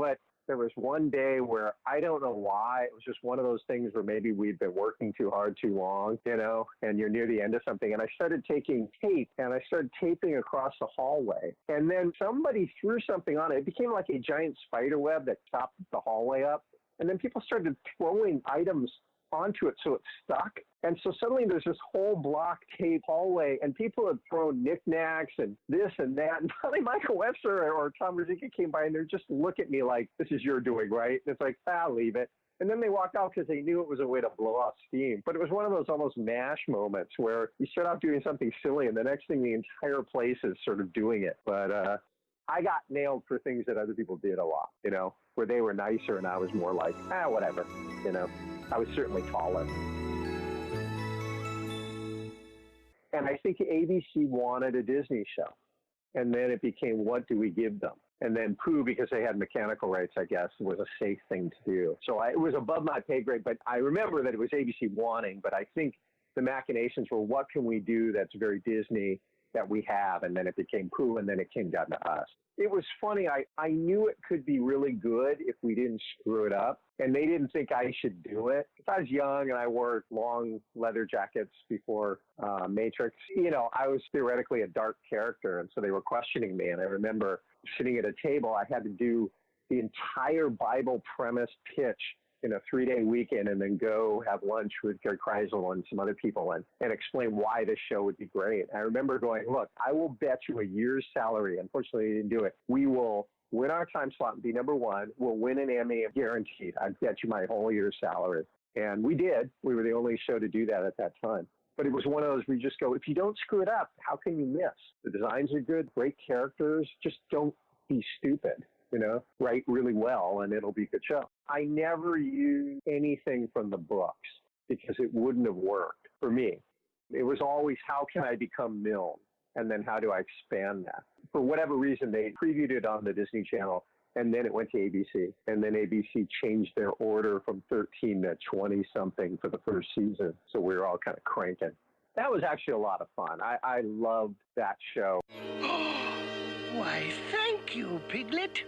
But there was one day where I don't know why. It was just one of those things where maybe we'd been working too hard too long, and you're near the end of something. And I started taking tape and I started taping across the hallway. And then somebody threw something on it. It became like a giant spider web that stopped the hallway up. And then people started throwing items onto it so it stuck. And so suddenly there's this whole block tape hallway, and people had thrown knickknacks and this and that. And finally Michael Webster or Tom Ruzicka came by and they're just look at me like, this is your doing, right? And it's like, leave it. And then they walked out because they knew it was a way to blow off steam. But it was one of those almost MASH moments where you start out doing something silly and the next thing the entire place is sort of doing it. But I got nailed for things that other people did a lot, where they were nicer and I was more like, whatever, I was certainly taller. And I think ABC wanted a Disney show. And then it became, what do we give them? And then Pooh, because they had mechanical rights, I guess, was a safe thing to do. So it was above my pay grade, but I remember that it was ABC wanting, but I think the machinations were, what can we do that's very Disney that we have? And then it became Pooh, and then it came down to us. It was funny. I knew it could be really good if we didn't screw it up, and they didn't think I should do it. I was young, and I wore long leather jackets before Matrix. I was theoretically a dark character, and so they were questioning me. And I remember sitting at a table, I had to do the entire Bible premise pitch in a 3-day weekend and then go have lunch with Gary Kreisel and some other people and explain why this show would be great. I remember going, look, I will bet you a year's salary. Unfortunately, I didn't do it. We will win our time slot and be number one. We'll win an Emmy, guaranteed. I bet you my whole year's salary. And we did. We were the only show to do that at that time. But it was one of those where you just go, if you don't screw it up, how can you miss? The designs are good, great characters. Just don't be stupid. Write really well and it'll be a good show. I never used anything from the books because it wouldn't have worked for me. It was always, how can I become Milne? And then how do I expand that? For whatever reason, they previewed it on the Disney Channel and then it went to ABC. And then ABC changed their order from 13 to 20 something for the first season. So we were all kind of cranking. That was actually a lot of fun. I loved that show. Why, thank you, Piglet.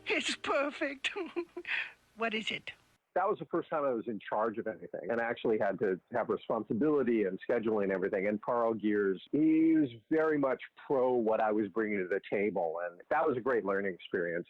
It's perfect. What is it? That was the first time I was in charge of anything and I actually had to have responsibility and scheduling and everything. And Carl Gears, he was very much pro what I was bringing to the table. And that was a great learning experience.